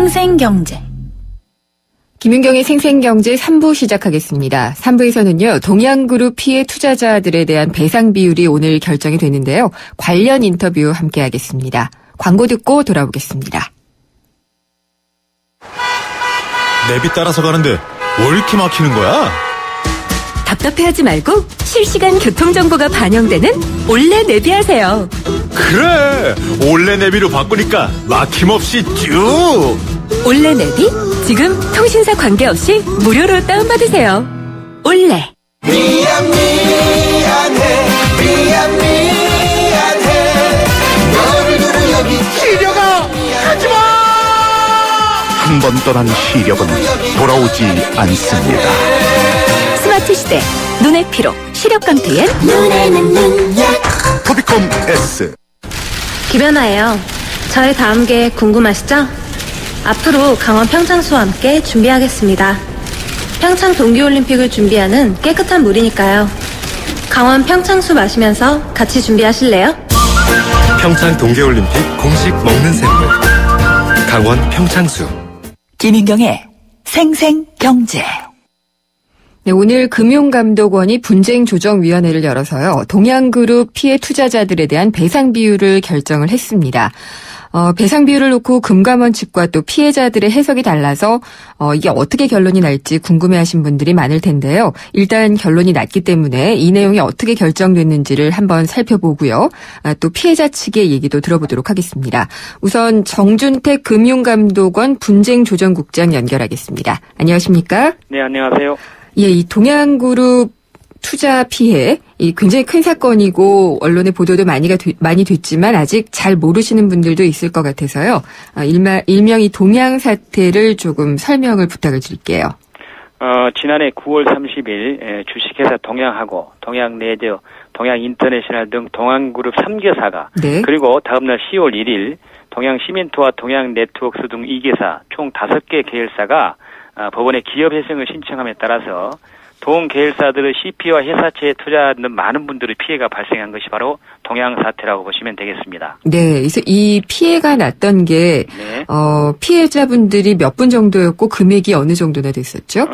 생생경제. 김윤경의 생생경제 3부 시작하겠습니다. 3부에서는요. 동양그룹 피해 투자자들에 대한 배상 비율이 오늘 결정이 됐는데요. 관련 인터뷰 함께하겠습니다. 광고 듣고 돌아오겠습니다. 내비 따라서 가는데 왜 이렇게 막히는 거야? 답답해하지 말고 실시간 교통정보가 반영되는 올레 내비하세요. 그래! 올레 내비로 바꾸니까 막힘없이 쭉! 올레 내비? 지금 통신사 관계없이 무료로 다운받으세요. 올레. 미안해 너를 두고 여기 시려가 하지마. 한 번 떠난 시력은 돌아오지 않습니다. 스마트 시대 눈의 피로 시력 강퇴엔 눈에는 눈약 토비콤 S. 김연아예요. 저의 다음 계획 궁금하시죠? 앞으로 강원 평창수와 함께 준비하겠습니다. 평창 동계올림픽을 준비하는 깨끗한 물이니까요. 강원 평창수 마시면서 같이 준비하실래요? 평창 동계올림픽 공식 먹는 샘물 강원 평창수. 김윤경의 생생경제. 네, 오늘 금융감독원이 분쟁조정위원회를 열어서요. 동양그룹 피해 투자자들에 대한 배상 비율을 결정을 했습니다. 배상 비율을 놓고 금감원 측과 또 피해자들의 해석이 달라서 이게 어떻게 결론이 날지 궁금해하신 분들이 많을 텐데요. 일단 결론이 났기 때문에 이 내용이 어떻게 결정됐는지를 한번 살펴보고요. 또 피해자 측의 얘기도 들어보도록 하겠습니다. 우선 정준택 금융감독원 분쟁조정국장 연결하겠습니다. 안녕하십니까? 네, 안녕하세요. 예, 이 동양그룹 투자 피해, 이 굉장히 큰 사건이고 언론의 보도도 많이 됐지만 아직 잘 모르시는 분들도 있을 것 같아서요. 일명 이 동양 사태를 조금 설명을 부탁을 드릴게요. 지난해 9월 30일 주식회사 동양하고 동양레저, 동양인터내셔널 등 동양그룹 3개사가 네. 그리고 다음날 10월 1일 동양시멘트와 동양네트워크스 등 2개사 총 5개 계열사가 법원에 기업회생을 신청함에 따라서 동 계열사들의 CP와 회사채에 투자하는 많은 분들의 피해가 발생한 것이 바로 동양사태라고 보시면 되겠습니다. 네, 그래서 이 피해가 났던 게 네. 피해자분들이 몇 분 정도였고 금액이 어느 정도나 됐었죠?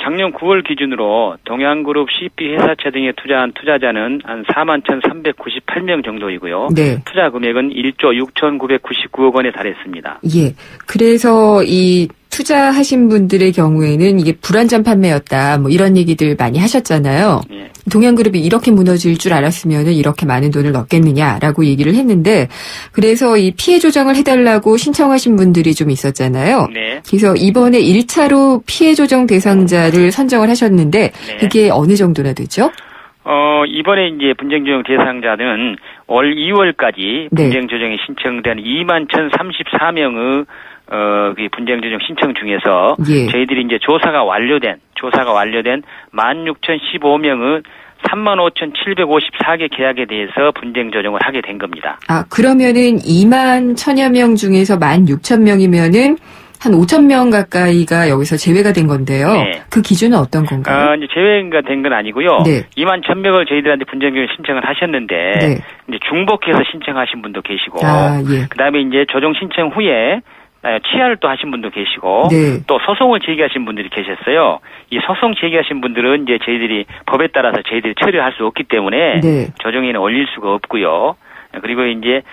작년 9월 기준으로 동양그룹 CP 회사채 등에 투자한 투자자는 한 41,398명 정도이고요. 네. 투자 금액은 1조 6,999억 원에 달했습니다. 예, 그래서 이 투자하신 분들의 경우에는 이게 불완전 판매였다, 뭐 이런 얘기들 많이 하셨잖아요. 예. 동양그룹이 이렇게 무너질 줄 알았으면 이렇게 많은 돈을 넣겠느냐라고 얘기를 했는데, 그래서 이 피해 조정을 해달라고 신청하신 분들이 좀 있었잖아요. 네. 그래서 이번에 1차로 피해 조정 대상자를 선정을 하셨는데, 네. 그게 어느 정도나 되죠? 이번에 이제 분쟁조정 대상자는 올 2월까지 네. 분쟁조정이 신청된 21,034명의 그 분쟁조정 신청 중에서 예. 저희들이 이제 조사가 완료된 16,015명의 35,754개 계약에 대해서 분쟁조정을 하게 된 겁니다. 아, 그러면은 2만 1,000여 명 중에서 16,000명이면은 한 5,000명 가까이가 여기서 제외가 된 건데요. 네. 그 기준은 어떤 건가요? 이제 제외가 된 건 아니고요. 네. 2만 1,000명을 저희들한테 분쟁조정 신청을 하셨는데 네. 이제 중복해서 신청하신 분도 계시고 예. 그다음에 이제 조정 신청 후에 취하를 또 하신 분도 계시고 네. 또 소송을 제기하신 분들이 계셨어요. 이 소송 제기하신 분들은 이제 저희들이 법에 따라서 저희들이 처리를 할 수 없기 때문에 네. 조정에는 올릴 수가 없고요. 그리고 이제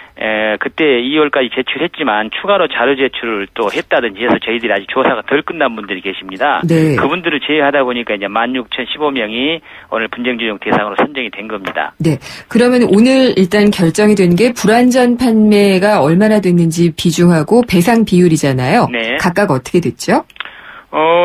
그때 2월까지 제출했지만 추가로 자료 제출을 또 했다든지 해서 저희들이 아직 조사가 덜 끝난 분들이 계십니다. 네. 그분들을 제외하다 보니까 이제 16,015명이 오늘 분쟁조정 대상으로 선정이 된 겁니다. 네. 그러면 오늘 일단 결정이 된 게 불완전 판매가 얼마나 됐는지 비중하고 배상 비율이잖아요. 네. 각각 어떻게 됐죠?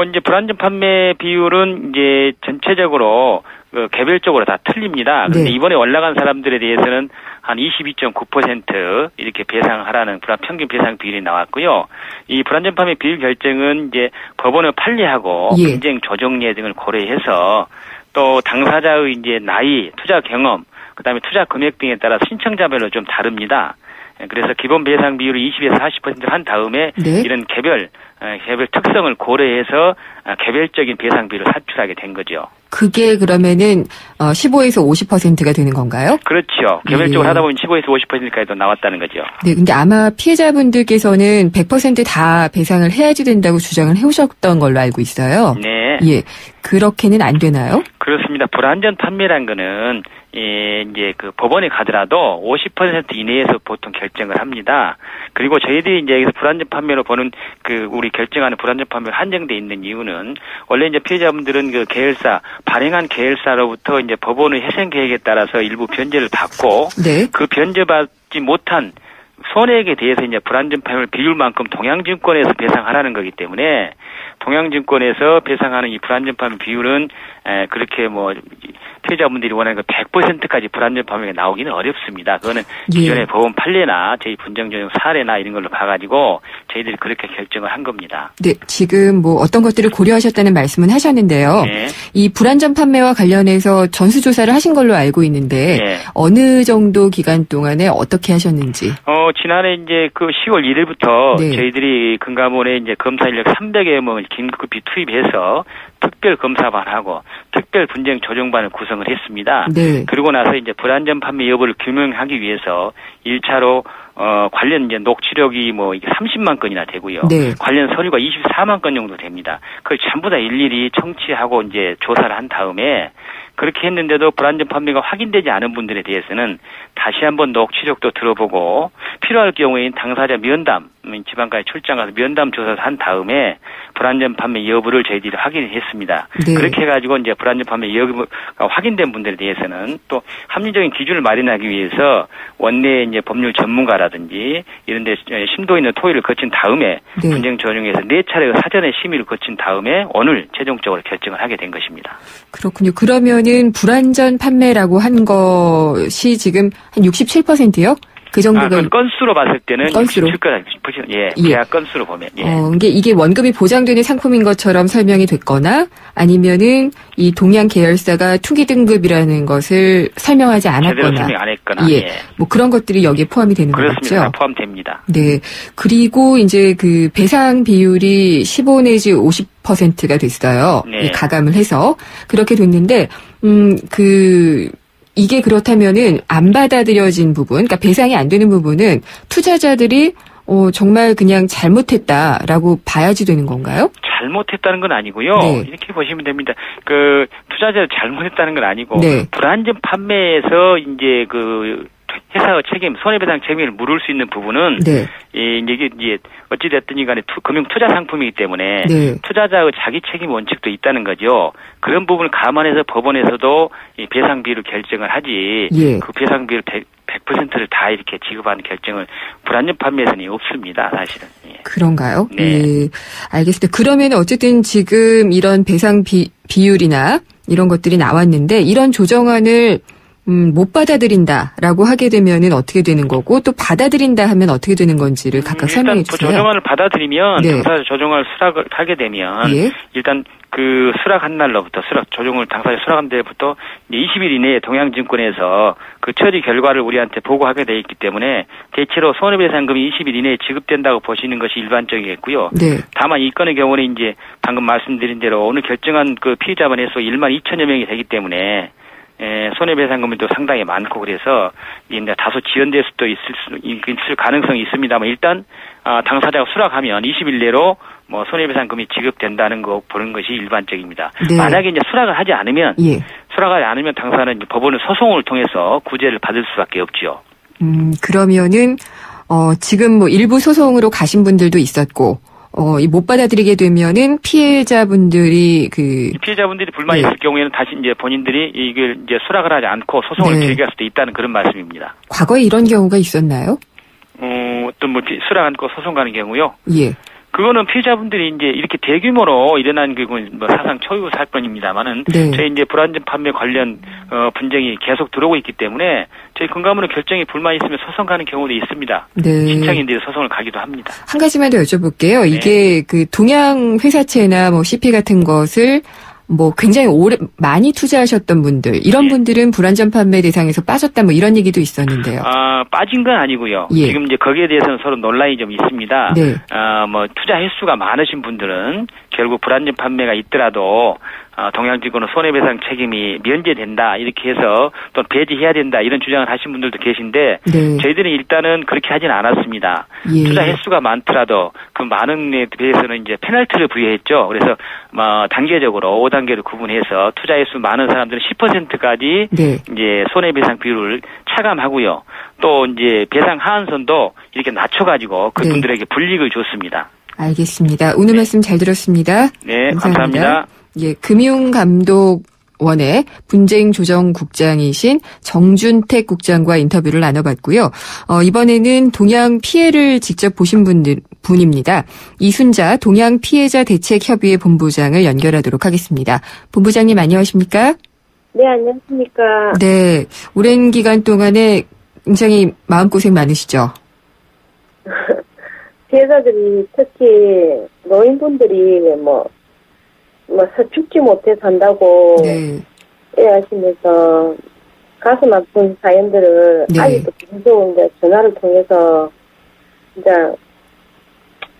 이제 불완전 판매 비율은 이제 전체적으로 개별적으로 다 틀립니다. 그런데 네. 이번에 올라간 사람들에 대해서는 한 22.9% 이렇게 배상하라는 평균 배상 비율이 나왔고요. 이 불완전 판매 비율 결정은 이제 법원을 판례하고 예. 분쟁 조정례 등을 고려해서 또 당사자의 이제 나이, 투자 경험, 그다음에 투자 금액 등에 따라 신청자별로 좀 다릅니다. 그래서 기본 배상 비율을 20에서 40% 한 다음에 네. 이런 개별 개별 특성을 고려해서 개별적인 배상비를 산출하게 된 거죠. 그게 그러면은 15에서 50%가 되는 건가요? 그렇죠. 개별적으로 하다 보면 15에서 50%까지도 나왔다는 거죠. 네, 근데 아마 피해자분들께서는 100% 다 배상을 해야지 된다고 주장을 해오셨던 걸로 알고 있어요. 네. 예, 그렇게는 안 되나요? 그렇습니다. 불안전 판매란 거는 이제 그 법원에 가더라도 50% 이내에서 보통 결정을 합니다. 그리고 저희들이 이제 여기서 불안전 판매로 보는 그 우리 결정하는 불안전 판매로 한정돼 있는 이유는 원래 이제 피해자분들은 그 계열사 발행한 계열사로부터 이제 법원의 회생 계획에 따라서 일부 변제를 받고 네. 그 변제받지 못한 손해액에 대해서 이제 불안전 판매를 비율만큼 동양증권에서 배상하라는 거기 때문에 동양증권에서 배상하는 이 불안전 판매 비율은 그렇게 뭐 피해자분들이 원하는 그 100%까지 불안전 판매가 나오기는 어렵습니다. 그거는 기존의 예. 법원 판례나 저희 분정조정 사례나 이런 걸로 봐가지고 저희들이 그렇게 결정을 한 겁니다. 네, 지금 뭐 어떤 것들을 고려하셨다는 말씀은 하셨는데요. 네. 이 불안전 판매와 관련해서 전수조사를 하신 걸로 알고 있는데 네. 어느 정도 기간 동안에 어떻게 하셨는지? 지난해 이제 그 10월 1일부터 네. 저희들이 금감원에 이제 검사 인력 300여 명을 긴급히 투입해서 특별 검사반하고 특별 분쟁 조정반을 구성을 했습니다. 네. 그리고 나서 이제 불안전 판매 여부를 규명하기 위해서 1차로 관련 이제 녹취록이 뭐 이게 30만 건이나 되고요. 네. 관련 서류가 24만 건 정도 됩니다. 그걸 전부 다 일일이 청취하고 이제 조사를 한 다음에 그렇게 했는데도 불안전 판매가 확인되지 않은 분들에 대해서는 다시 한번 녹취록도 들어보고 필요할 경우에는 당사자 면담, 지방까지 출장 가서 면담 조사를 한 다음에 불안전 판매 여부를 저희들이 확인했습니다. 네. 그렇게 해가지고 이제 불안전 판매 여부가 확인된 분들에 대해서는 또 합리적인 기준을 마련하기 위해서 원내 이제 법률 전문가라든지 이런 데 심도 있는 토의를 거친 다음에 네. 분쟁 조정에서 4차례 사전에 심의를 거친 다음에 오늘 최종적으로 결정을 하게 된 것입니다. 그렇군요. 그러면은 불안전 판매라고 한 것이 지금 한 67%요? 그 정도가 그 건수로 봤을 때는 건수로? 67%. 예. 계약 건수로 보면. 예. 이게 원금이 보장되는 상품인 것처럼 설명이 됐거나 아니면은 이 동양 계열사가 투기 등급이라는 것을 설명하지 않았거나. 제대로 설명 안 했거나. 예. 뭐 그런 것들이 여기에 포함이 되는 거죠. 그렇습니다. 포함됩니다. 네. 그리고 이제 그 배상 비율이 15 내지 50%가 됐어요. 네. 가감을 해서 그렇게 됐는데 이게 그렇다면은 안 받아들여진 부분, 그러니까 배상이 안 되는 부분은 투자자들이 정말 그냥 잘못했다라고 봐야지 되는 건가요? 잘못했다는 건 아니고요. 네. 이렇게 보시면 됩니다. 그 투자자를 잘못했다는 건 아니고 네. 불안전 판매에서 이제 그 회사의 책임, 손해배상 책임을 물을 수 있는 부분은 네. 이게 어찌 됐든 간에 금융 투자 상품이기 때문에 네. 투자자의 자기 책임 원칙도 있다는 거죠. 그런 부분을 감안해서 법원에서도 이 배상비를 결정을 하지. 예. 그 배상비를 100%를 다 이렇게 지급하는 결정을 불안전 판매에서는 없습니다, 사실은. 예. 그런가요? 네. 예. 알겠습니다. 그러면 어쨌든 지금 이런 배상 비율이나 이런 것들이 나왔는데 이런 조정안을 못 받아들인다라고 하게 되면은 어떻게 되는 거고 또 받아들인다 하면 어떻게 되는 건지를 각각 설명해 주세요. 일단 조정안을 받아들이면 네. 당사자 조정을 수락을 하게 되면 예. 일단 그 수락한 날로부터 조정을 당사자 수락한 데부터 20일 이내에 동양증권에서 그 처리 결과를 우리한테 보고하게 돼 있기 때문에 대체로 손해배상금이 20일 이내에 지급된다고 보시는 것이 일반적이겠고요. 네. 다만 이 건의 경우는 이제 방금 말씀드린 대로 오늘 결정한 그 피의자만 해서 1만 2천여 명이 되기 때문에 손해배상금이 또 상당히 많고 그래서 이제 다소 지연될 수도 있을 가능성이 있습니다만 일단 당사자가 수락하면 20일 내로 뭐 손해배상금이 지급된다는 거 보는 것이 일반적입니다. 네. 만약에 이제 수락을 하지 않으면 예. 수락하지 않으면 당사자는 이제 법원의 소송을 통해서 구제를 받을 수밖에 없죠. 그러면은 지금 뭐 일부 소송으로 가신 분들도 있었고. 못 받아들이게 되면은 피해자분들이 피해자분들이 불만이 네. 있을 경우에는 다시 이제 본인들이 이걸 이제 수락을 하지 않고 소송을 네. 제기할 수도 있다는 그런 말씀입니다. 과거에 이런 경우가 있었나요? 어떤 뭐 수락 않고 소송 가는 경우요? 예. 그거는 피해자분들이 이제 이렇게 대규모로 일어난 뭐 사상 초유 사건입니다만은 네. 저희 이제 불안전 판매 관련 분쟁이 계속 들어오고 있기 때문에 저희 금감원은 결정에 불만이 있으면 소송 가는 경우도 있습니다. 네. 신청인들이 소송을 가기도 합니다. 한 가지만 더 여쭤볼게요. 네. 이게 그 동양 회사채나 뭐 CP 같은 것을 뭐 굉장히 많이 투자하셨던 분들, 이런 분들은 불안전 판매 대상에서 빠졌다 뭐 이런 얘기도 있었는데요. 빠진 건 아니고요. 예. 지금 이제 거기에 대해서는 서로 논란이 좀 있습니다. 네. 뭐 투자 횟수가 많으신 분들은 결국 불안전 판매가 있더라도 동양증권은 손해배상 책임이 면제된다 이렇게 해서 또 배제해야 된다 이런 주장을 하신 분들도 계신데 네. 저희들은 일단은 그렇게 하진 않았습니다. 예. 투자 횟수가 많더라도 그 많은에 비해서는 이제 페널티를 부여했죠. 그래서 단계적으로 5단계로 구분해서 투자 횟수 많은 사람들은 10%까지 네. 이제 손해배상 비율을 차감하고요. 또 이제 배상 하한선도 이렇게 낮춰가지고 그분들에게 불이익을 줬습니다. 알겠습니다. 오늘 말씀 잘 들었습니다. 네, 감사합니다. 예, 금융감독원의 분쟁조정국장이신 정준택 국장과 인터뷰를 나눠봤고요. 이번에는 동양 피해를 직접 보신 분입니다. 이순자 동양피해자대책협의회 본부장을 연결하도록 하겠습니다. 본부장님 안녕하십니까? 네, 안녕하십니까? 네, 오랜 기간 동안에 굉장히 마음고생 많으시죠? 피해자들이 특히 노인분들이 죽지 못해 산다고 네. 애하시면서 가슴 아픈 사연들을 네. 아직도 무서운데 전화를 통해서 진짜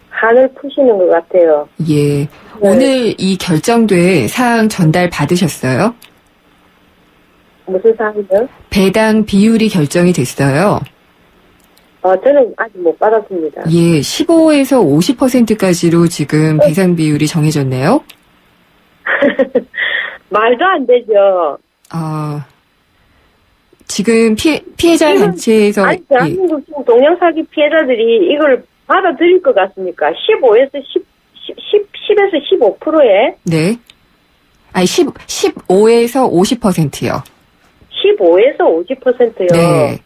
한을 푸시는 것 같아요. 예. 네. 오늘 이 결정돼 사항 전달 받으셨어요? 무슨 사항이요? 배당 비율이 결정이 됐어요. 저는 아직 못 받았습니다. 예, 15에서 50%까지로 지금 배상 비율이 정해졌네요. 말도 안 되죠. 지금 피해자 단체에서. 아니, 대한민국 지금 동양사기 피해자들이 이걸 받아들일 것 같습니까? 10에서 15%에? 네. 아니, 15에서 50%요. 15에서 50%요? 네.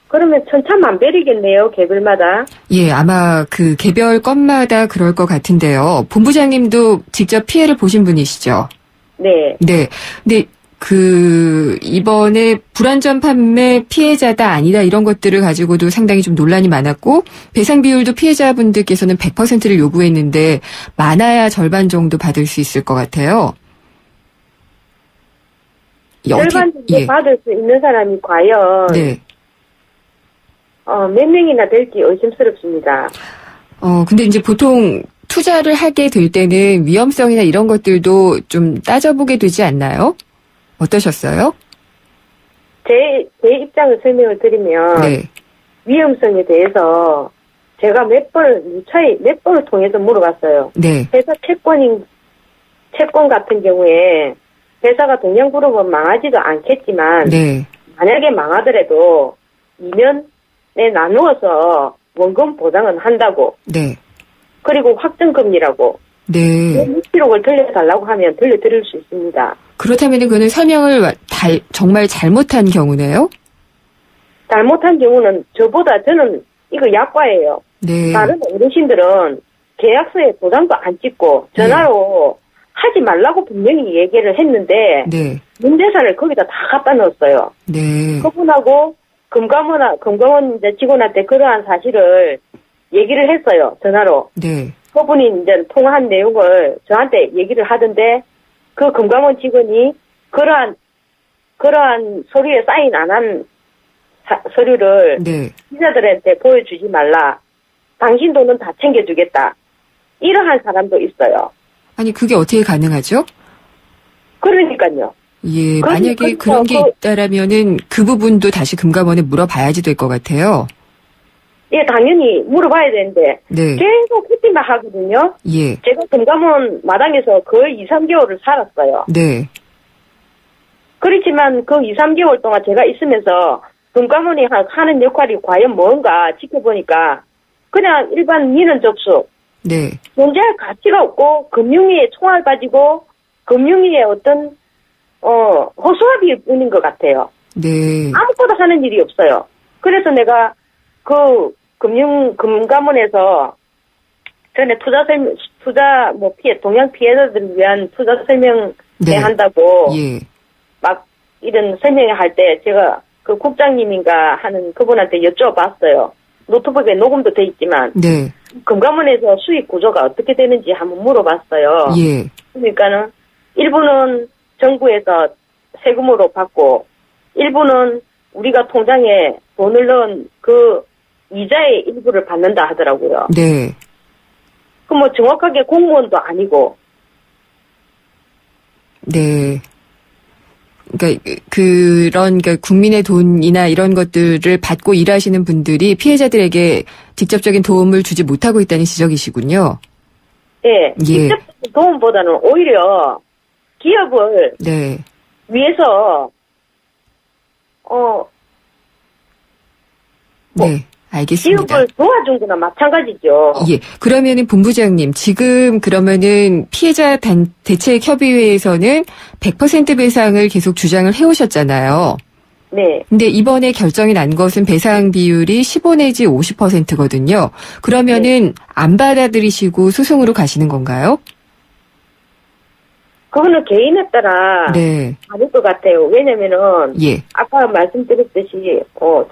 그러면 천차만별이겠네요, 개별마다. 예, 아마 그 개별 건마다 그럴 것 같은데요. 본부장님도 직접 피해를 보신 분이시죠? 네. 네. 근데 이번에 불안전 판매 피해자다 아니다 이런 것들을 가지고도 상당히 좀 논란이 많았고, 배상 비율도 피해자분들께서는 100%를 요구했는데, 많아야 절반 정도 받을 수 있을 것 같아요. 절반 정도 받을 수 있는 사람이 과연, 네. 몇 명이나 될지 의심스럽습니다. 근데 이제 보통 투자를 하게 될 때는 위험성이나 이런 것들도 좀 따져보게 되지 않나요? 어떠셨어요? 제 입장을 설명을 드리면, 네. 위험성에 대해서 제가 몇 번을 통해서 물어봤어요. 네. 회사 채권 같은 경우에 회사가 동양그룹은 망하지도 않겠지만, 네. 만약에 망하더라도 2년에 나누어서 원금 보장은 한다고. 네. 그리고 확정금리라고. 네. 목록을 들려달라고 하면 들려드릴 수 있습니다. 그렇다면 그거는 설명을 정말 잘못한 경우네요? 잘못한 경우는 저는 이거 약과예요. 네. 다른 어르신들은 계약서에 도장도 안 찍고 전화로 하지 말라고 분명히 얘기를 했는데 네. 문제사를 거기다 다 갖다 넣었어요. 네. 그분하고 금감원 이제 직원한테 그러한 사실을 얘기를 했어요. 전화로. 네. 그분이 이제 통화한 내용을 저한테 얘기를 하던데 그 금감원 직원이 그러한 서류에 사인 안 한 서류를 네. 기자들한테 보여주지 말라. 당신 돈은 다 챙겨주겠다. 이러한 사람도 있어요. 아니 그게 어떻게 가능하죠? 그러니까요. 예, 만약에 그런 게 있다라면은 그 부분도 다시 금감원에 물어봐야지 될 것 같아요. 예, 당연히 물어봐야 되는데 네. 계속 그때만 하거든요. 예. 제가 금감원 마당에서 거의 2, 3개월을 살았어요. 네. 그렇지만 그 2, 3개월 동안 제가 있으면서 금감원이 하는 역할이 과연 뭔가 지켜보니까 그냥 일반 민원 접수, 네. 존재할 가치가 없고 금융위의 총알 가지고 금융위의 어떤 허수아비일 뿐인 것 같아요. 네. 아무것도 하는 일이 없어요. 그래서 내가 그 금감원에서 전에 동양 피해자들을 위한 투자 설명회 네. 한다고 예. 막 이런 설명회 할 때 제가 그 국장님인가 하는 그분한테 여쭤봤어요. 노트북에 녹음도 돼 있지만 네. 금감원에서 수익 구조가 어떻게 되는지 한번 물어봤어요. 예. 그러니까는 일부는 정부에서 세금으로 받고 일부는 우리가 통장에 돈을 넣은 그 이자의 일부를 받는다 하더라고요. 네. 그 뭐 정확하게 공무원도 아니고. 네. 그러니까 그런 국민의 돈이나 이런 것들을 받고 일하시는 분들이 피해자들에게 직접적인 도움을 주지 못하고 있다는 지적이시군요. 네. 예. 직접적인 도움보다는 오히려 기업을 네. 위해서 네. 알겠습니다. 기업을 도와준 거나 마찬가지죠. 예. 그러면은 본부장님, 지금 그러면은 피해자 대책협의회에서는 100% 배상을 계속 주장을 해오셨잖아요. 네. 근데 이번에 결정이 난 것은 배상 비율이 15 내지 50%거든요. 그러면은 안 받아들이시고 소송으로 가시는 건가요? 그거는 개인에 따라 네. 다를 것 같아요. 왜냐면은 예. 아까 말씀드렸듯이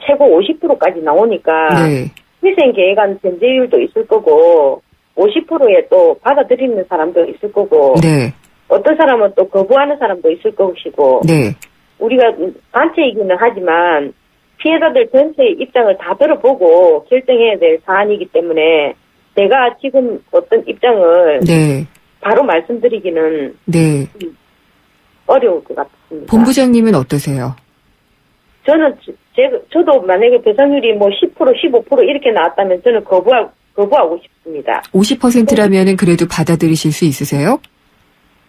최고 50%까지 나오니까 네. 희생 계획안 변제율도 있을 거고 50%에 또 받아들이는 사람도 있을 거고 네. 어떤 사람은 또 거부하는 사람도 있을 것이고 네. 우리가 단체이기는 하지만 피해자들 전체의 입장을 다 들어보고 결정해야 될 사안이기 때문에 내가 지금 어떤 입장을 네. 바로 말씀드리기는 네. 어려울 것 같습니다. 본부장님은 어떠세요? 저는 저도 만약에 배상률이 뭐 10%, 15% 이렇게 나왔다면 저는 거부하고 싶습니다. 50%라면은 그래도 받아들이실 수 있으세요?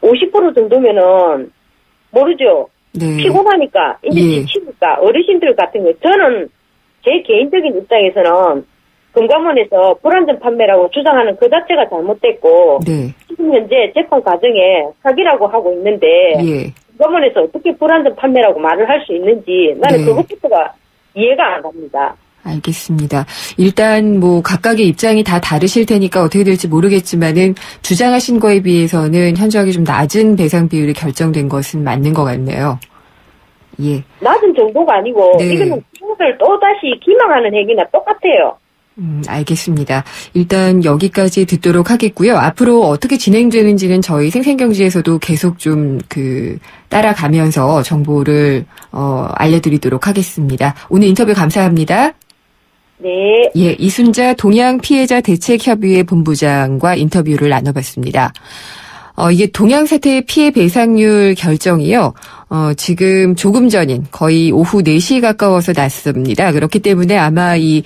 50% 정도면은 모르죠. 네. 피곤하니까 이제 예. 지치니까 어르신들 같은 거 저는 제 개인적인 입장에서는 금감원에서 불안전 판매라고 주장하는 그 자체가 잘못됐고 네. 지금 현재 재판 과정에 사기라고 하고 있는데 예. 금감원에서 어떻게 불안전 판매라고 말을 할 수 있는지 나는 네. 그것부터가 이해가 안 갑니다. 알겠습니다. 일단 뭐 각각의 입장이 다 다르실 테니까 어떻게 될지 모르겠지만은 주장하신 거에 비해서는 현저하게 좀 낮은 배상 비율이 결정된 것은 맞는 것 같네요. 예. 낮은 정도가 아니고 네. 이거는 피해자를 또다시 기망하는 행위나 똑같아요. 알겠습니다. 일단 여기까지 듣도록 하겠고요. 앞으로 어떻게 진행되는지는 저희 생생경제에서도 계속 좀 따라가면서 정보를 알려드리도록 하겠습니다. 오늘 인터뷰 감사합니다. 네. 예, 이순자 동양 피해자 대책협의회 본부장과 인터뷰를 나눠봤습니다. 이게 동양 사태의 피해 배상률 결정이요. 지금 조금 전인 거의 오후 4시 가까워서 났습니다. 그렇기 때문에 아마 이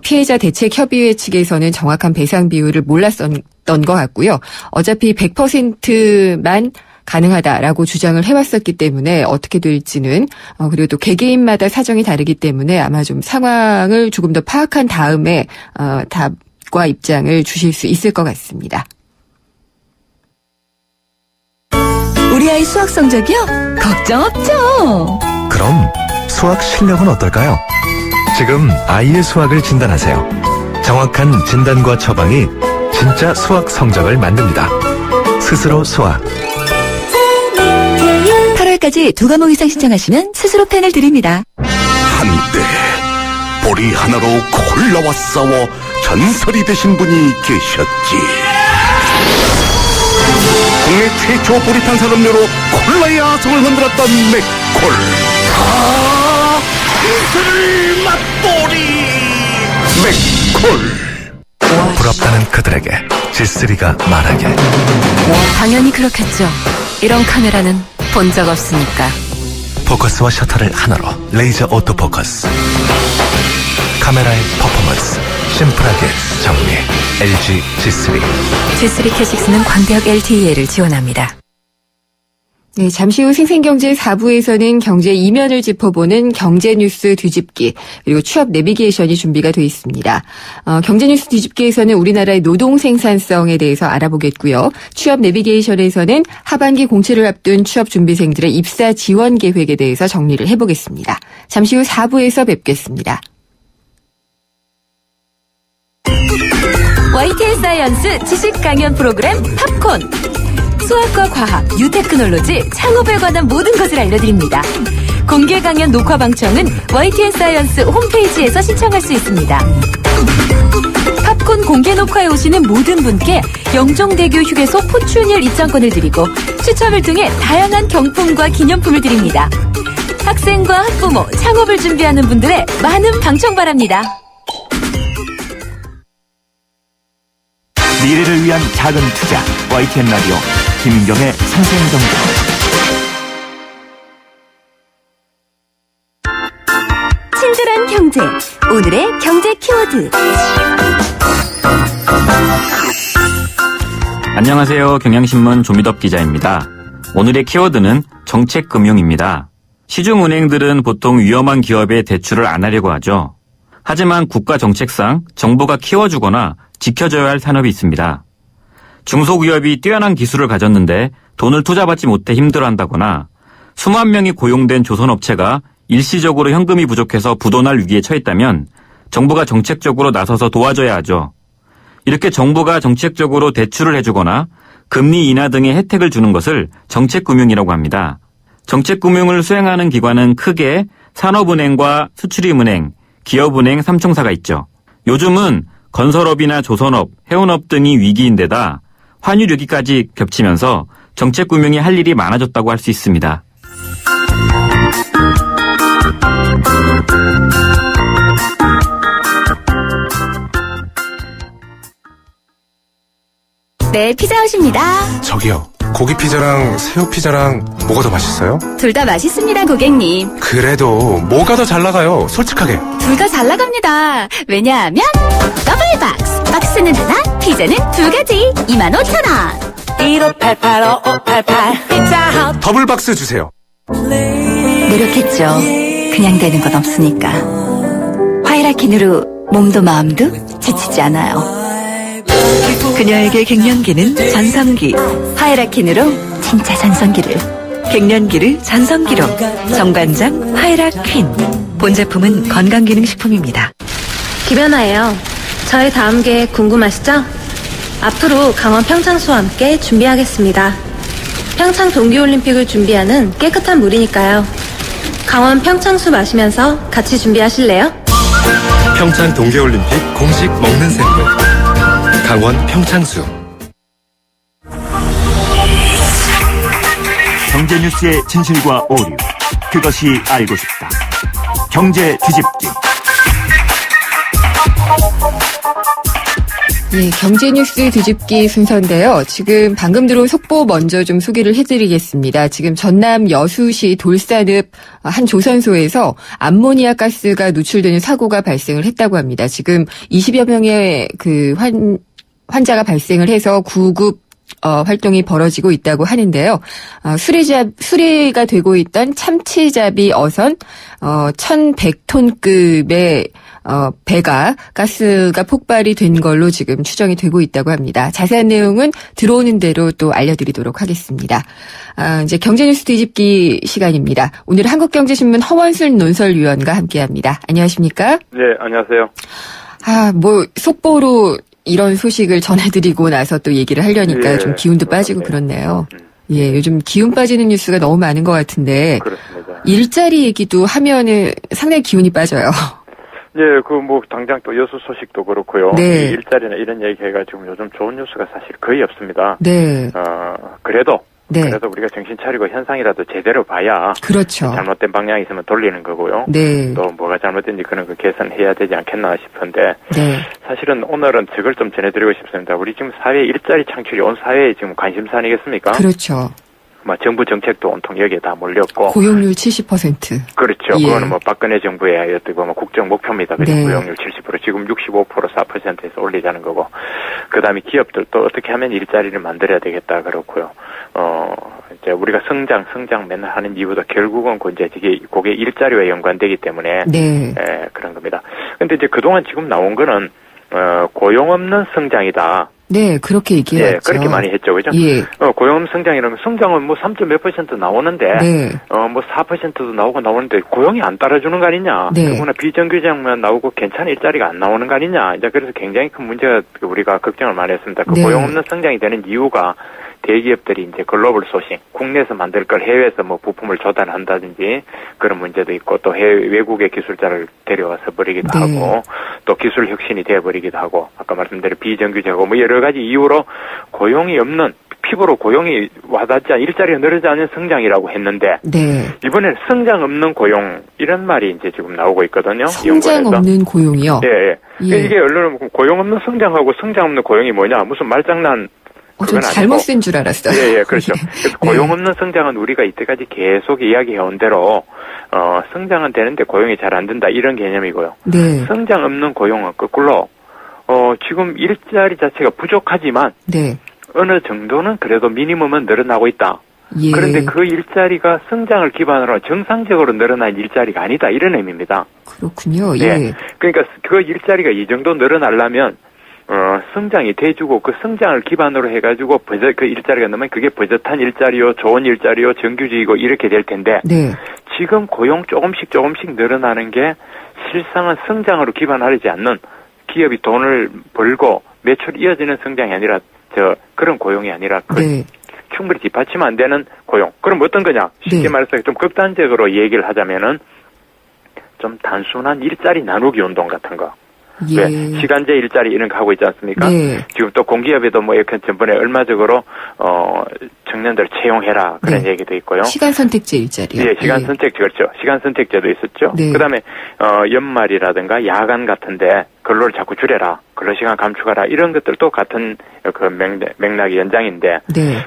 피해자 대책협의회 측에서는 정확한 배상 비율을 몰랐던 것 같고요. 어차피 100%만 가능하다라고 주장을 해왔었기 때문에 어떻게 될지는 그리고 또 개개인마다 사정이 다르기 때문에 아마 좀 상황을 조금 더 파악한 다음에 답과 입장을 주실 수 있을 것 같습니다. 우리 아이 수학 성적이요? 걱정 없죠. 그럼 수학 실력은 어떨까요? 지금 아이의 수학을 진단하세요. 정확한 진단과 처방이 진짜 수학 성적을 만듭니다. 스스로 수학. 8월까지 2과목 이상 신청하시면 스스로 펜을 드립니다. 한때 보리 하나로 콜라와 싸워 전설이 되신 분이 계셨지. 국내 최초 보리탄 산업료로 콜라의 아성을 흔들었던 맥콜. 이슬 맛보리 맥콜. 부럽다는 그들에게 G3가 말하길. 당연히 그렇겠죠. 이런 카메라는 본 적 없으니까. 포커스와 셔터를 하나로 레이저 오토포커스. 카메라의 퍼포먼스 심플하게 정리. LG G3. G3 K6는 광대역 LTE를 지원합니다. 네, 잠시 후 생생경제 4부에서는 경제 이면을 짚어보는 경제뉴스 뒤집기 그리고 취업 내비게이션이 준비가 되어 있습니다. 경제뉴스 뒤집기에서는 우리나라의 노동 생산성에 대해서 알아보겠고요. 취업 내비게이션에서는 하반기 공채를 앞둔 취업준비생들의 입사 지원 계획에 대해서 정리를 해보겠습니다. 잠시 후 4부에서 뵙겠습니다. YTN 사이언스 지식 강연 프로그램 팝콘. 수학과 과학, 뉴테크놀로지, 창업에 관한 모든 것을 알려드립니다. 공개 강연 녹화 방청은 YTN 사이언스 홈페이지에서 신청할 수 있습니다. 팝콘 공개 녹화에 오시는 모든 분께 영종대교 휴게소 포춘일 입장권을 드리고 추첨을 통해 다양한 경품과 기념품을 드립니다. 학생과 학부모, 창업을 준비하는 분들의 많은 방청 바랍니다. 미래를 위한 작은 투자 YTN 라디오 김인경의 선생정보. 친절한 경제, 오늘의 경제 키워드. 안녕하세요. 경향신문 조미덕 기자입니다. 오늘의 키워드는 정책금융입니다. 시중은행들은 보통 위험한 기업에 대출을 안 하려고 하죠. 하지만 국가 정책상 정부가 키워주거나 지켜줘야 할 산업이 있습니다. 중소기업이 뛰어난 기술을 가졌는데 돈을 투자받지 못해 힘들어한다거나 수만 명이 고용된 조선업체가 일시적으로 현금이 부족해서 부도날 위기에 처했다면 정부가 정책적으로 나서서 도와줘야 하죠. 이렇게 정부가 정책적으로 대출을 해주거나 금리 인하 등의 혜택을 주는 것을 정책금융이라고 합니다. 정책금융을 수행하는 기관은 크게 산업은행과 수출입은행, 기업은행 3총사가 있죠. 요즘은 건설업이나 조선업, 해운업 등이 위기인데다 환율 위기까지 겹치면서 정책금융이 할 일이 많아졌다고 할 수 있습니다. 네, 피자헛입니다. 저기요, 고기 피자랑 새우 피자랑 뭐가 더 맛있어요? 둘 다 맛있습니다, 고객님. 그래도 뭐가 더 잘 나가요? 솔직하게. 둘 다 잘 나갑니다. 왜냐하면 더블 박스. 박스는 하나, 피자는 두 가지. 25,000원. 1588-5588 피자헛. 더블 박스 주세요. 노력했죠. 그냥 되는 건 없으니까. 화이라킨으로 몸도 마음도 지치지 않아요. 그녀에게 갱년기는 전성기. 화이라킨으로 진짜 전성기를. 갱년기를 전성기로. 정관장 화이라퀸. 본 제품은 건강기능식품입니다. 김연아예요. 저의 다음 계획 궁금하시죠? 앞으로 강원 평창수와 함께 준비하겠습니다. 평창 동계올림픽을 준비하는 깨끗한 물이니까요. 강원 평창수 마시면서 같이 준비하실래요? 평창 동계올림픽 공식 먹는 샘물 강원 평창수. 경제 뉴스의 진실과 오류, 그것이 알고 싶다. 경제 뒤집기. 예, 경제뉴스 뒤집기 순서인데요. 지금 방금 들어온 속보 먼저 좀 소개를 해드리겠습니다. 지금 전남 여수시 돌산읍 한 조선소에서 암모니아 가스가 누출되는 사고가 발생을 했다고 합니다. 지금 20여 명의 환자가 발생을 해서 구급 활동이 벌어지고 있다고 하는데요. 수리가 되고 있던 참치잡이 어선 1,100톤급의 배가 가스가 폭발이 된 걸로 지금 추정이 되고 있다고 합니다. 자세한 내용은 들어오는 대로 또 알려드리도록 하겠습니다. 이제 경제뉴스 뒤집기 시간입니다. 오늘 한국경제신문 허원순 논설위원과 함께합니다. 안녕하십니까? 네, 안녕하세요. 속보로 이런 소식을 전해드리고 나서 또 얘기를 하려니까 예, 좀 기운도 빠지고 그렇네요. 예, 요즘 기운 빠지는 뉴스가 너무 많은 것 같은데. 그렇습니다. 일자리 얘기도 하면은 상당히 기운이 빠져요. 예, 당장 또 여수 소식도 그렇고요. 네. 일자리나 이런 얘기가 지금 요즘 좋은 뉴스가 사실 거의 없습니다. 네. 그래도 우리가 정신 차리고 현상이라도 제대로 봐야. 그렇죠. 잘못된 방향이 있으면 돌리는 거고요. 네. 또 뭐가 잘못된지 그런 거 개선해야 되지 않겠나 싶은데. 네. 사실은 오늘은 저걸 좀 전해드리고 싶습니다. 우리 지금 사회 일자리 창출이 온 사회의 지금 관심사 아니겠습니까? 그렇죠. 정부 정책도 온통 여기에 다 몰렸고. 고용률 70%. 그렇죠. 예. 그거는 박근혜 정부의 어떻게 보면 국정 목표입니다. 네. 고용률 70%, 지금 65%, 4%에서 올리자는 거고. 그 다음에 기업들도 어떻게 하면 일자리를 만들어야 되겠다 그렇고요. 이제 우리가 성장 맨날 하는 이유도 결국은 그게 일자리와 연관되기 때문에. 네. 그런 겁니다. 근데 이제 그동안 지금 나온 거는, 고용 없는 성장이다. 네, 그렇게 얘기했죠. 네, 그렇게 많이 했죠, 그죠? 예. 고용 성장이라면 성장은 3.몇% 나오는데, 네. 4%도 나오는데 고용이 안 따라주는 거 아니냐? 네. 더구나 비정규직만 나오고 괜찮은 일자리가 안 나오는 거 아니냐? 이제 그래서 굉장히 큰 문제가 우리가 걱정을 많이 했습니다. 네. 고용 없는 성장이 되는 이유가 대기업들이 이제 글로벌 소싱, 국내에서 만들 걸 해외에서 뭐 부품을 조달한다든지 그런 문제도 있고 또 해외 외국의 기술자를 데려와서 버리기도 하고 또 기술 혁신이 되어버리기도 하고 아까 말씀드린 비정규직하고 뭐 여러 가지 이유로 고용이 없는 피부로 고용이 와닿지 않은 일자리가 늘어나지 않는 성장이라고 했는데 이번에 성장 없는 고용 이런 말이 이제 지금 나오고 있거든요. 성장 연구원에서. 없는 고용이요? 예. 이게 언론은 고용 없는 성장하고 성장 없는 고용이 뭐냐 무슨 말장난 전 잘못 쓴 줄 알았어요. 예, 그렇죠. 그래서 고용 없는 성장은 우리가 이때까지 계속 이야기해온 대로 성장은 되는데 고용이 잘 안 된다 이런 개념이고요. 성장 없는 고용은 거꾸로 지금 일자리 자체가 부족하지만 어느 정도는 그래도 미니멈은 늘어나고 있다. 그런데 그 일자리가 성장을 기반으로 정상적으로 늘어난 일자리가 아니다 이런 의미입니다. 그렇군요. 네. 그러니까 그 일자리가 이 정도 늘어나려면 성장이 돼주고 그 성장을 기반으로 해가지고 그 일자리가 넣으면 그게 버젓한 일자리요, 좋은 일자리요, 정규직이고 이렇게 될 텐데 지금 고용 조금씩 늘어나는 게 실상은 성장으로 기반하지 않는 기업이 돈을 벌고 매출이 이어지는 성장이 아니라 그런 고용이 아니라 충분히 뒷받침 안 되는 고용. 그럼 어떤 거냐? 쉽게 말해서 좀 극단적으로 얘기를 하자면은 좀 단순한 일자리 나누기 운동 같은 거. 왜 시간제 일자리 이런 거 하고 있지 않습니까? 지금 또 공기업에도 뭐 이렇게 전번에 얼마적으로 청년들 채용해라 그런 얘기도 있고요. 시간 선택제 일자리요. 예, 시간 선택제 그렇죠. 시간 선택제도 있었죠. 그다음에 연말이라든가 야간 같은데 근로를 자꾸 줄여라, 근로 시간 감축하라 이런 것들도 같은 그 맥락의 연장인데.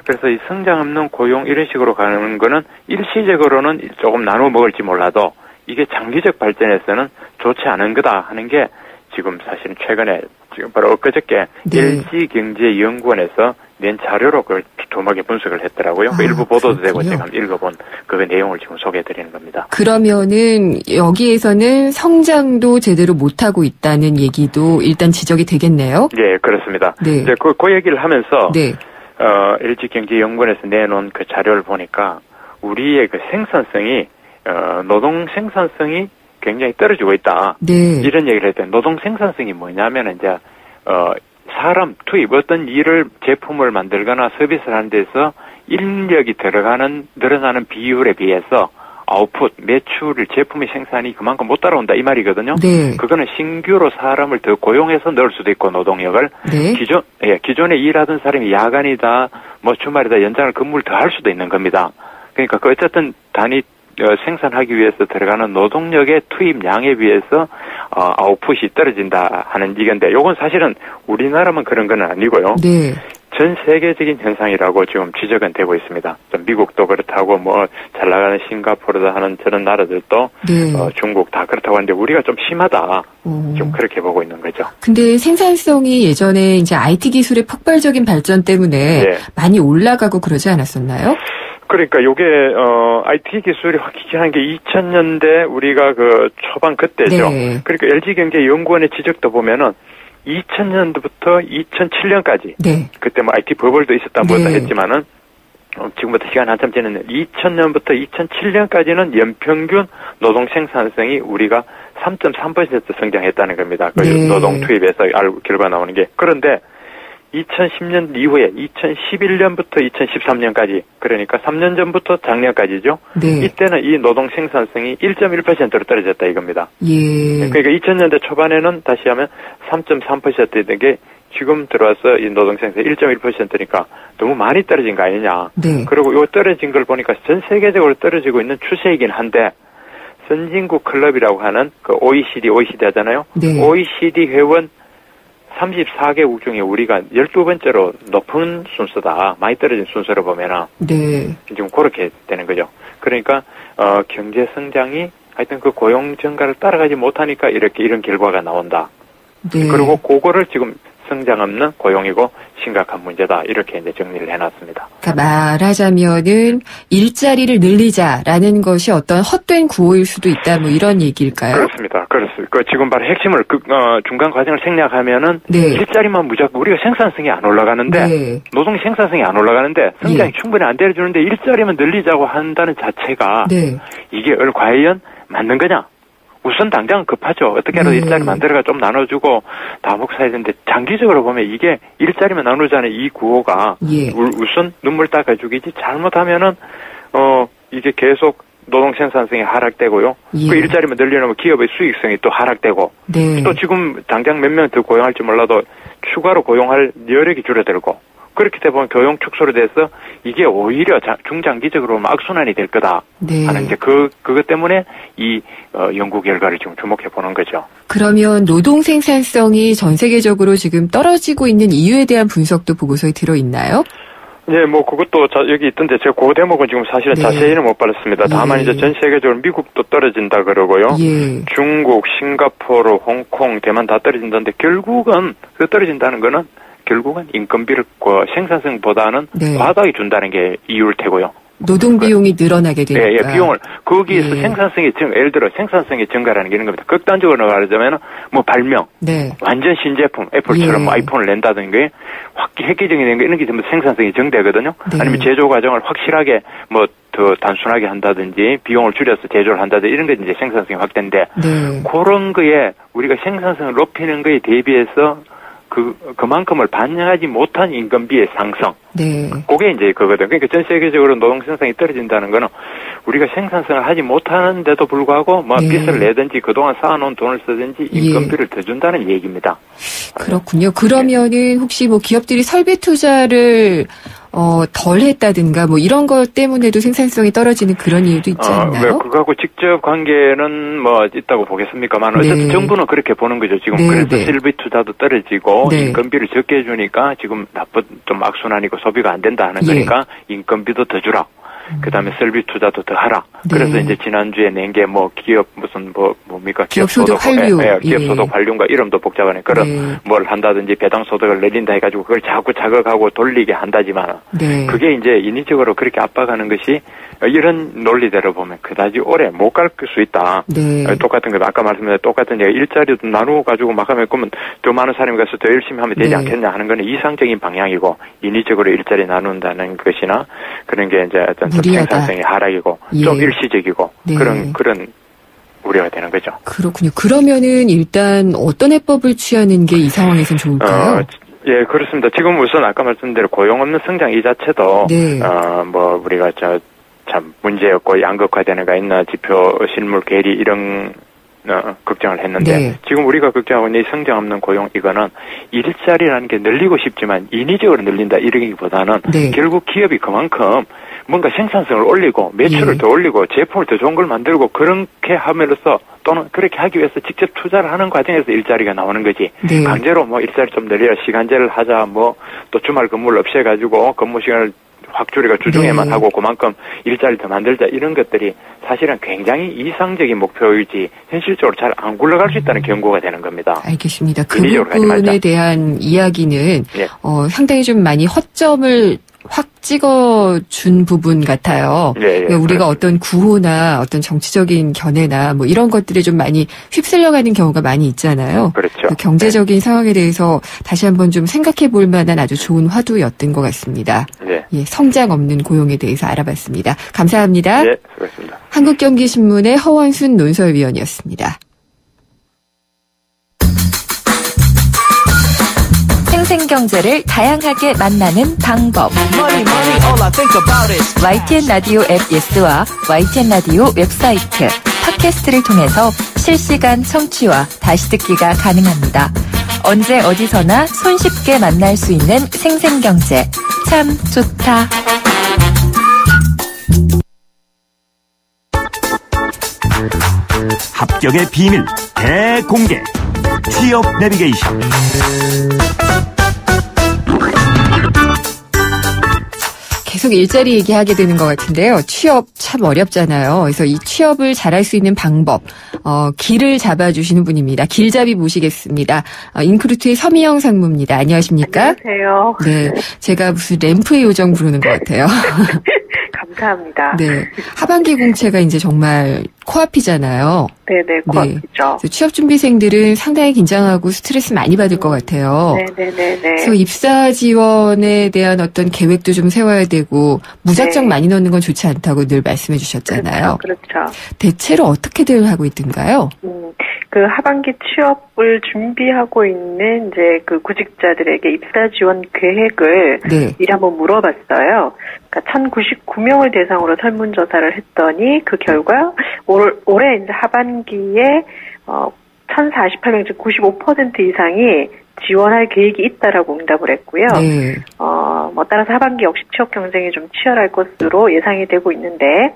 그래서 이 성장 없는 고용 이런 식으로 가는 거는 일시적으로는 조금 나눠 먹을지 몰라도 이게 장기적 발전에서는 좋지 않은 거다 하는 게. 지금 사실은 최근에 지금 바로 엊그저께 LG경제연구원에서 낸 자료로 그걸 두툼하게 분석을 했더라고요. 그 일부 보도도 되고 제가 읽어본 그 내용을 지금 소개해드리는 겁니다. 그러면은 여기에서는 성장도 제대로 못하고 있다는 얘기도 일단 지적이 되겠네요. 예, 그렇습니다. 이제 그 얘기를 하면서 LG경제연구원에서 내놓은 그 자료를 보니까 우리의 그 생산성이 노동 생산성이 굉장히 떨어지고 있다. 이런 얘기를 했더니 노동 생산성이 뭐냐면 이제 사람 투입 어떤 일을 제품을 만들거나 서비스를 하는 데서 인력이 늘어나는 비율에 비해서 아웃풋 매출을 제품의 생산이 그만큼 못 따라온다 이 말이거든요. 그거는 신규로 사람을 더 고용해서 넣을 수도 있고 노동력을 기존에 일하던 사람이 야간이다 뭐 주말이다 연장을 근무를 더 할 수도 있는 겁니다. 그러니까 그 어쨌든 단위 생산하기 위해서 들어가는 노동력의 투입량에 비해서 아웃풋이 떨어진다 하는 이건데 요건 사실은 우리나라만 그런 건 아니고요. 전 세계적인 현상이라고 지금 지적은 되고 있습니다. 좀 미국도 그렇다고 뭐 잘 나가는 싱가포르다 하는 저런 나라들도 중국 다 그렇다고 하는데 우리가 좀 심하다. 좀 그렇게 보고 있는 거죠. 근데 생산성이 예전에 이제 IT 기술의 폭발적인 발전 때문에 많이 올라가고 그러지 않았었나요? 그러니까 요게 IT 기술이 확실한 게 2000년대 우리가 그 초반 그때죠. 그러니까 LG경제연구원의 지적도 보면은 2000년도부터 2007년까지 그때 뭐 IT 버블도 있었다 뭐다 했지만은 지금부터 시간 한참 지났는데 2000년부터 2007년까지는 연평균 노동 생산성이 우리가 3.3% 성장했다는 겁니다. 그 노동 투입에서 결과 나오는 게. 그런데 2010년 이후에 2011년부터 2013년까지 그러니까 3년 전부터 작년까지죠. 이때는 이 노동 생산성이 1.1%로 떨어졌다 이겁니다. 그러니까 2000년대 초반에는 다시 하면 3.3%였던 게 지금 들어와서 이 노동 생산 1.1%니까 너무 많이 떨어진 거 아니냐. 그리고 이 떨어진 걸 보니까 전 세계적으로 떨어지고 있는 추세이긴 한데 선진국 클럽이라고 하는 그 OECD 하잖아요. OECD 회원 34개국 중에 우리가 12번째로 높은 순서다. 많이 떨어진 순서로 보면은. 지금 그렇게 되는 거죠. 그러니까, 경제 성장이 하여튼 그 고용 증가를 따라가지 못하니까 이런 결과가 나온다. 그리고 그거를 지금 성장 없는 고용이고 심각한 문제다. 이렇게 이제 정리를 해놨습니다. 그러니까 말하자면은 일자리를 늘리자라는 것이 어떤 헛된 구호일 수도 있다. 뭐 이런 얘기일까요? 그렇습니다. 그 지금 바로 핵심을 중간 과정을 생략하면은 일자리만 무조건 우리가 생산성이 안 올라가는데 노동 생산성이 안 올라가는데 성장이 충분히 안 되어주는데 일자리만 늘리자고 한다는 자체가 이게 과연 맞는 거냐? 우선 당장은 급하죠. 어떻게라도 일자리 만들어가 좀 나눠주고 다 먹고 사야 되는데 장기적으로 보면 이게 일자리만 나누자는 이 구호가 우선 눈물 닦아주기지 잘못하면은 이게 계속 노동 생산성이 하락되고요. 그 일자리만 늘려놓으면 기업의 수익성이 또 하락되고 또 지금 당장 몇 명 더 고용할지 몰라도 추가로 고용할 여력이 줄어들고 그렇게 되면 교용 축소로 돼서 이게 오히려 중장기적으로 악순환이 될 거다 하는 이제 그것 때문에 이 연구 결과를 지금 주목해 보는 거죠. 그러면 노동 생산성이 전 세계적으로 지금 떨어지고 있는 이유에 대한 분석도 보고서에 들어 있나요? 네, 뭐 그것도 여기 있던데 제가 그 대목은 지금 사실은 자세히는 못 받았습니다. 다만 이제 전 세계적으로 미국도 떨어진다 그러고요. 중국, 싱가포르, 홍콩, 대만 다 떨어진다는데 결국은 그 떨어진다는 거는 결국은 인건비를 생산성보다는 과다하게 준다는 게 이유일 테고요. 노동 비용이 늘어나게 되니까. 비용을 거기에서 생산성이 예를 들어 생산성이 증가라는 게 이런 겁니다. 극단적으로 말하자면 뭐 발명, 완전 신제품, 애플처럼 뭐 아이폰을 낸다든가 획기적인 거 이런 게 되면 생산성이 증대거든요. 아니면 제조 과정을 확실하게 뭐 더 단순하게 한다든지 비용을 줄여서 제조를 한다든지 이런 게 이제 생산성이 확대인데 그런 거에 우리가 생산성을 높이는 거에 대비해서 그만큼을 반영하지 못한 인건비의 상승. 그게 이제 그거든. 그러니까 전 세계적으로 노동 생산성이 떨어진다는 거는 우리가 생산성을 하지 못하는데도 불구하고 뭐 빚을 내든지 그동안 쌓아놓은 돈을 쓰든지 인건비를 더 준다는 얘기입니다. 그렇군요. 그러면은 혹시 뭐 기업들이 설비 투자를 덜 했다든가 뭐 이런 것 때문에도 생산성이 떨어지는 그런 이유도 있지 않나요? 그거하고 직접 관계는 뭐 있다고 보겠습니까만 어쨌든 정부는 그렇게 보는 거죠. 지금 그래서 설비 투자도 떨어지고 인건비를 적게 해주니까 지금 좀 악순환이고 소비가 안 된다 하는 거니까 인건비도 더 주라. 그다음에 설비 투자도 더 하라. 그래서 이제 지난주에 낸 게 뭐 기업 무슨 뭡니까? 기업 소득 환류. 기업 소득 환류인가 이름도 복잡하네. 그런 뭘 한다든지 배당 소득을 내린다 해가지고 그걸 자꾸 자극하고 돌리게 한다지만 그게 이제 인위적으로 그렇게 압박하는 것이 이런 논리대로 보면 그다지 오래 못 갈 수 있다. 똑같은 거 아까 말씀드린 똑같은 얘기 일자리도 나누어 가지고 막 하면 그러면 더 많은 사람이 가서 더 열심히 하면 되지 않겠냐 하는 거는 이상적인 방향이고 인위적으로 일자리 나눈다는 것이나 그런 게 이제 어떤 생산성이 하락이고 좀 일시적이고 그런 우려가 되는 거죠. 그렇군요. 그러면은 일단 어떤 해법을 취하는 게 이 상황에서는 좋을까요? 예, 그렇습니다. 지금 우선 아까 말씀드린 대로 고용 없는 성장 이 자체도 뭐 우리가 참 문제였고 양극화되는 가 있나 지표 실물 괴리 이런 걱정을 했는데 지금 우리가 걱정하고 있는 이 성장 없는 고용 이거는 일자리라는 게 늘리고 싶지만 인위적으로 늘린다 이러기보다는 결국 기업이 그만큼 뭔가 생산성을 올리고 매출을 더 올리고 제품을 더 좋은 걸 만들고 그렇게 함으로써 또는 그렇게 하기 위해서 직접 투자를 하는 과정에서 일자리가 나오는 거지. 강제로 뭐 일자리 좀 늘려 시간제를 하자 뭐 또 주말 근무를 없애가지고 근무 시간을 확 줄이가 주중에만 하고 그만큼 일자리 더 만들자 이런 것들이 사실은 굉장히 이상적인 목표이지 현실적으로 잘 안 굴러갈 수 있다는 경고가 되는 겁니다. 알겠습니다. 그 부분에 대한 이야기는 상당히 좀 많이 허점을 확 찍어준 부분 같아요. 우리가 그렇습니다. 어떤 구호나 어떤 정치적인 견해나 뭐 이런 것들에 좀 많이 휩쓸려가는 경우가 많이 있잖아요. 그렇죠. 그 경제적인 상황에 대해서 다시 한번 좀 생각해 볼 만한 아주 좋은 화두였던 것 같습니다. 성장 없는 고용에 대해서 알아봤습니다. 감사합니다. 수고하셨습니다. 한국경제신문의 허원순 논설위원이었습니다. 생생경제를 다양하게 만나는 방법. YTN 라디오 앱 예스와 YTN 라디오 웹사이트, 팟캐스트를 통해서 실시간 청취와 다시 듣기가 가능합니다. 언제 어디서나 손쉽게 만날 수 있는 생생경제. 참 좋다. 합격의 비밀 대공개. 취업 내비게이션. 계속 일자리 얘기하게 되는 것 같은데요. 취업 참 어렵잖아요. 그래서 이 취업을 잘할 수 있는 방법, 길을 잡아주시는 분입니다. 길잡이 모시겠습니다. 인크루트의 서미영 상무입니다. 안녕하십니까? 안녕하세요. 네, 제가 무슨 램프의 요정 부르는 것 같아요. 감사합니다. 네. 하반기 공채가 이제 정말 코앞이잖아요. 네네, 코앞이죠. 네. 취업준비생들은 상당히 긴장하고 스트레스 많이 받을 것 같아요. 네네네. 그래서 입사 지원에 대한 어떤 계획도 좀 세워야 되고, 무작정 네. 많이 넣는 건 좋지 않다고 늘 말씀해 주셨잖아요. 그렇죠. 대체로 어떻게들 하고 있던가요? 그 하반기 취업을 준비하고 있는 이제 그 구직자들에게 입사 지원 계획을 네. 미리 한번 물어봤어요. 그러니까 1,099명을 대상으로 설문조사를 했더니 그 결과 올해 이제 하반기에 1,048명, 즉 95% 이상이 지원할 계획이 있다라고 응답을 했고요. 네. 따라서 하반기 역시 취업 경쟁이 좀 치열할 것으로 예상이 되고 있는데,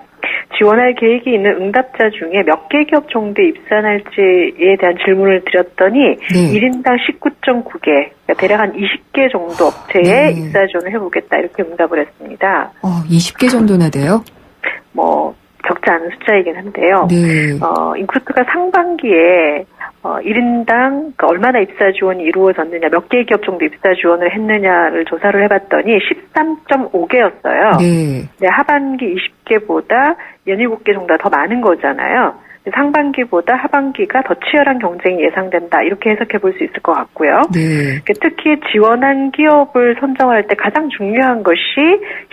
지원할 계획이 있는 응답자 중에 몇 개 기업 정도에 입사할지에 대한 질문을 드렸더니, 네. 1인당 19.9개, 그러니까 대략 한 20개 정도 업체에 네. 입사 지원을 해보겠다, 이렇게 응답을 했습니다. 20개 정도나 돼요? 적지 않은 숫자이긴 한데요. 네. 인크루트가 상반기에 1인당 얼마나 입사 지원이 이루어졌느냐, 몇 개 기업 정도 입사 지원을 했느냐를 조사를 해봤더니 13.5개였어요. 네. 네, 하반기 20개보다 17개 정도가 더 많은 거잖아요. 상반기보다 하반기가 더 치열한 경쟁이 예상된다, 이렇게 해석해 볼 수 있을 것 같고요. 네. 특히 지원한 기업을 선정할 때 가장 중요한 것이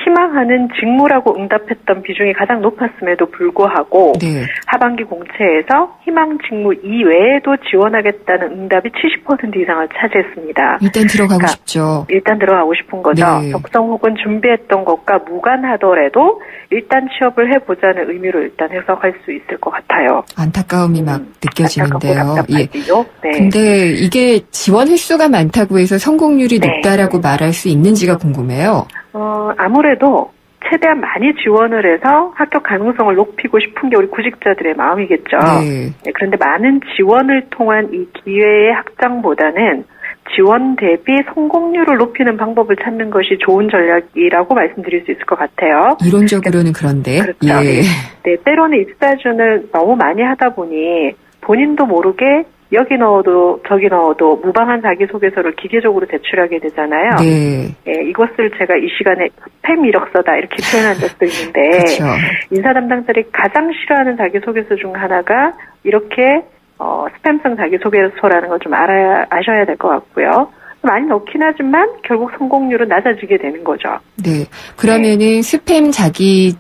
희망하는 직무라고 응답했던 비중이 가장 높았음에도 불구하고 네. 하반기 공채에서 희망 직무 이외에도 지원하겠다는 응답이 70% 이상을 차지했습니다. 일단 들어가고 싶죠. 일단 들어가고 싶은 거죠. 네. 적성 혹은 준비했던 것과 무관하더라도 일단 취업을 해보자는 의미로 일단 해석할 수 있을 것 같아요. 안타까움이 막 느껴지는데요. 예. 네. 근데 이게 지원 횟수가 많다고 해서 성공률이 높다라고 말할 수 있는지가 궁금해요. 아무래도 최대한 많이 지원을 해서 합격 가능성을 높이고 싶은 게 우리 구직자들의 마음이겠죠. 네. 네, 그런데 많은 지원을 통한 이 기회의 확장보다는 지원 대비 성공률을 높이는 방법을 찾는 것이 좋은 전략이라고 말씀드릴 수 있을 것 같아요. 이론적으로는 그런데. 그렇죠. 예. 네, 때로는 입사준을 너무 많이 하다 보니 본인도 모르게 여기 넣어도 저기 넣어도 무방한 자기소개서를 기계적으로 제출하게 되잖아요. 네. 네, 이것을 제가 이 시간에 스팸 이력서다 이렇게 표현한 적도 있는데 그렇죠. 인사 담당자들이 가장 싫어하는 자기소개서 중 하나가 이렇게 스팸성 자기소개서라는 걸 좀 아셔야 될 것 같고요. 많이 넣긴 하지만 결국 성공률은 낮아지게 되는 거죠. 네. 그러면은 스팸 자기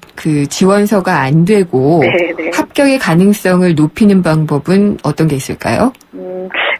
지원서가 안 되고 네네. 합격의 가능성을 높이는 방법은 어떤 게 있을까요?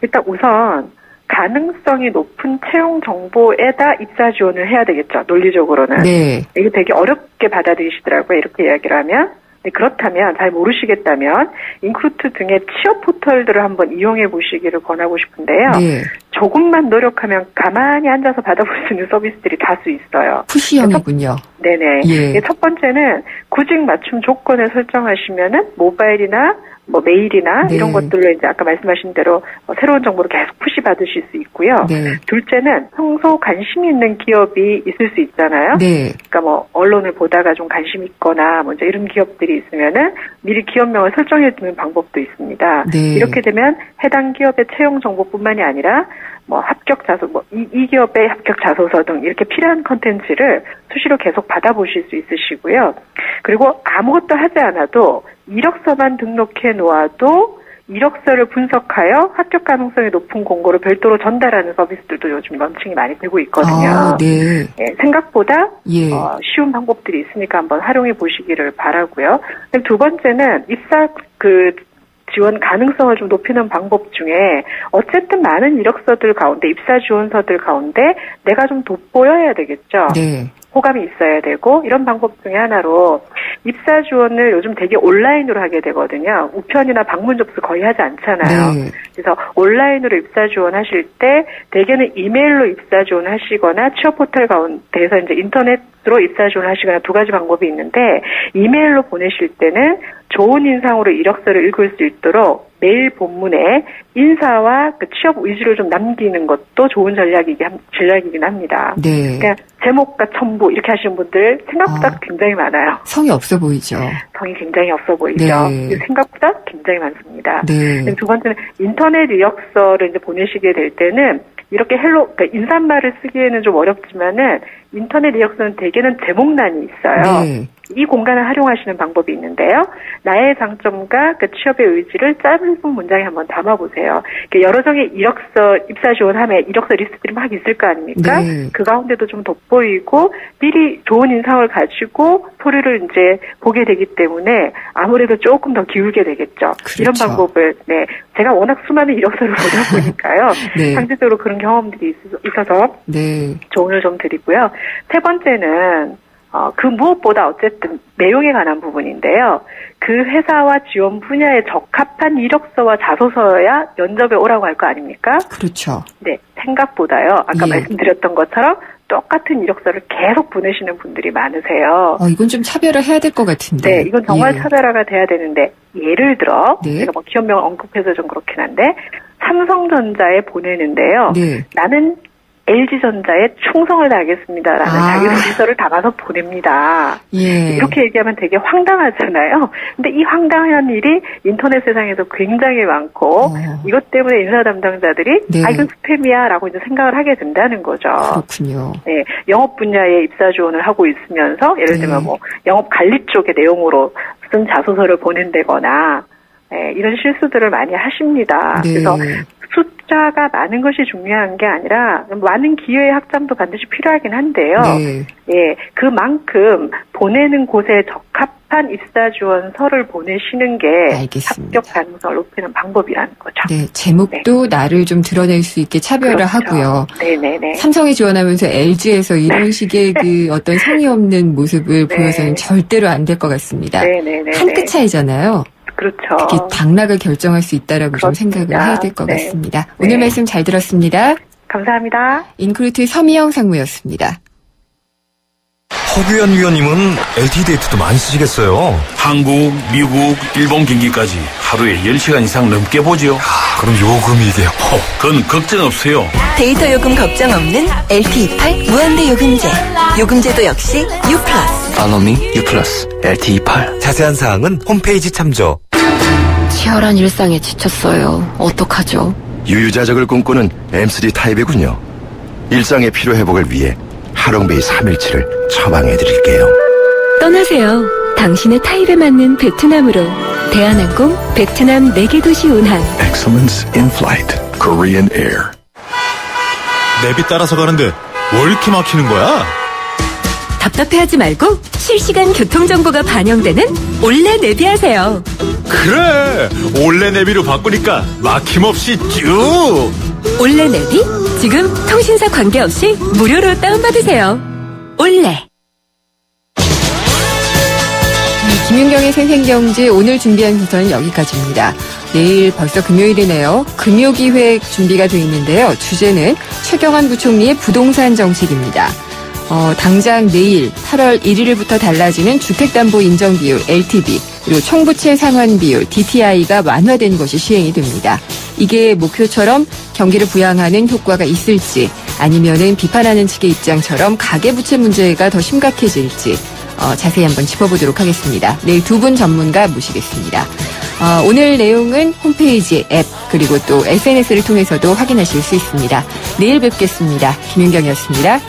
일단 우선 가능성이 높은 채용 정보에다 입사 지원을 해야 되겠죠. 논리적으로는. 네. 이게 되게 어렵게 받아들이시더라고요. 이렇게 이야기를 하면. 네, 그렇다면 잘 모르시겠다면 인크루트 등의 취업 포털들을 한번 이용해 보시기를 권하고 싶은데요. 네. 조금만 노력하면 가만히 앉아서 받아볼 수 있는 서비스들이 다수 있어요. 푸시형이군요. 네네. 예. 첫 번째는 구직 맞춤 조건을 설정하시면은 모바일이나 메일이나 네. 이런 것들로 이제 아까 말씀하신 대로 새로운 정보를 계속 푸시 받으실 수 있고요. 네. 둘째는 평소 관심이 있는 기업이 있을 수 있잖아요. 네. 그러니까 언론을 보다가 좀 관심 있거나 이제 이런 기업들이 있으면은 미리 기업명을 설정해 두는 방법도 있습니다. 네. 이렇게 되면 해당 기업의 채용 정보뿐만이 아니라 합격 자소, 이 기업의 합격 자소서 등 이렇게 필요한 컨텐츠를 수시로 계속 받아보실 수 있으시고요. 그리고 아무것도 하지 않아도 이력서만 등록해 놓아도 이력서를 분석하여 합격 가능성이 높은 공고를 별도로 전달하는 서비스들도 요즘 런칭이 많이 되고 있거든요. 네. 네, 생각보다 예. 쉬운 방법들이 있으니까 한번 활용해 보시기를 바라고요. 두 번째는 입사 지원 가능성을 좀 높이는 방법 중에 어쨌든 많은 이력서들 가운데 입사 지원서들 가운데 내가 좀 돋보여야 되겠죠. 네. 호감이 있어야 되고 이런 방법 중에 하나로 입사 지원을 요즘 되게 온라인으로 하게 되거든요. 우편이나 방문 접수 거의 하지 않잖아요. 네. 그래서 온라인으로 입사 지원하실 때 대개는 이메일로 입사 지원하시거나 취업 포털 가운데에서 이제 인터넷으로 입사 지원하시거나 두 가지 방법이 있는데 이메일로 보내실 때는 좋은 인상으로 이력서를 읽을 수 있도록 메일 본문에 인사와 취업 의지를 좀 남기는 것도 좋은 전략이긴 합니다. 네. 그러니까 제목과 첨부 이렇게 하시는 분들 생각보다 굉장히 많아요. 성이 없어 보이죠. 성이 굉장히 없어 보이죠. 네. 생각보다 굉장히 많습니다. 네. 두 번째는 인터넷 이력서를 이제 보내시게 될 때는 이렇게 그러니까 인사말을 쓰기에는 좀 어렵지만은 인터넷 이력서는 대개는 제목란이 있어요. 네. 이 공간을 활용하시는 방법이 있는데요. 나의 장점과 그 취업의 의지를 짧은 문장에 한번 담아보세요. 여러 종의 이력서, 입사 지원함에 이력서 리스트들이 막 있을 거 아닙니까? 네. 그 가운데도 좀 돋보이고 미리 좋은 인상을 가지고 서류를 이제 보게 되기 때문에 아무래도 조금 더 기울게 되겠죠. 그렇죠. 이런 방법을, 네. 제가 워낙 수많은 이력서를 보다 보니까요. 네. 상대적으로 그런 경험들이 있어서 네. 조언을 좀 드리고요. 세 번째는 그 무엇보다 어쨌든 내용에 관한 부분인데요. 그 회사와 지원 분야에 적합한 이력서와 자소서야 면접에 오라고 할 거 아닙니까? 그렇죠. 네, 생각보다요. 아까 말씀드렸던 것처럼 똑같은 이력서를 계속 보내시는 분들이 많으세요. 이건 좀 차별화 해야 될 것 같은데. 네, 이건 정말 차별화가 돼야 되는데 예를 들어 제가 뭐 기업명을 언급해서 좀 그렇긴 한데 삼성전자에 보내는데요. 네. 나는 LG전자에 충성을 다하겠습니다라는 자기소개서를 담아서 보냅니다. 예. 이렇게 얘기하면 되게 황당하잖아요. 근데 이 황당한 일이 인터넷 세상에서 굉장히 많고 이것 때문에 인사 담당자들이 네. 이건 스팸이야 라고 이제 생각을 하게 된다는 거죠. 그렇군요. 네, 영업 분야에 입사 지원을 하고 있으면서 예를 들면 뭐 영업 관리 쪽의 내용으로 쓴 자소서를 보낸다거나 네, 이런 실수들을 많이 하십니다. 네. 그래서 숫자가 많은 것이 중요한 게 아니라 많은 기회의 확장도 반드시 필요하긴 한데요. 네. 예, 그만큼 보내는 곳에 적합한 입사 지원서를 보내시는 게 알겠습니다. 합격 가능성을 높이는 방법이라는 거죠. 네, 제목도 네. 나를 좀 드러낼 수 있게 차별화하고요. 그렇죠. 네네네. 삼성에 지원하면서 LG에서 이런 식의 그 어떤 성의 없는 모습을 네. 보여서는 절대로 안 될 것 같습니다. 네네네. 한 끗 차이잖아요. 그렇죠. 특히 당락을 결정할 수 있다라고 좀 생각을 해야 될 것 같습니다. 오늘 말씀 잘 들었습니다. 감사합니다. 인크루트 서미영 상무였습니다. 허규현 위원님은 LTE 데이트도 많이 쓰시겠어요? 한국, 미국, 일본 경기까지 하루에 10시간 이상 넘게 보죠. 그럼 요금이 이게 그건 걱정 없어요. 데이터 요금 걱정 없는 LTE8 무한대 요금제. 요금제도 역시 U+. Follow me, U+, LTE8. 자세한 사항은 홈페이지 참조. 치열한 일상에 지쳤어요. 어떡하죠? 유유자적을 꿈꾸는 M3 타입이군요. 일상의 피로회복을 위해 하롱베이 317을 처방해드릴게요. 떠나세요. 당신의 타입에 맞는 베트남으로. 대한항공 베트남 4개 도시 운항. Excellence in flight. Korean Air. 내비 따라서 가는데 왜 이렇게 막히는 거야? 답답해하지 말고 실시간 교통정보가 반영되는 올레 내비하세요. 그래! 올레 내비로 바꾸니까 막힘없이 쭉! 올레 내비? 지금 통신사 관계없이 무료로 다운받으세요. 올레. 김윤경의 생생경제 오늘 준비한 순서는 여기까지입니다. 내일 벌써 금요일이네요. 금요기획 준비가 돼 있는데요. 주제는 최경환 부총리의 부동산 정책입니다. 당장 내일 8월 1일부터 달라지는 주택담보 인정비율 LTV 그리고 총부채 상환 비율 DTI가 완화된 것이 시행이 됩니다. 이게 목표처럼 경기를 부양하는 효과가 있을지 아니면은 비판하는 측의 입장처럼 가계부채 문제가 더 심각해질지 자세히 한번 짚어보도록 하겠습니다. 내일 두 분 전문가 모시겠습니다. 오늘 내용은 홈페이지, 앱 그리고 또 SNS를 통해서도 확인하실 수 있습니다. 내일 뵙겠습니다. 김윤경이었습니다.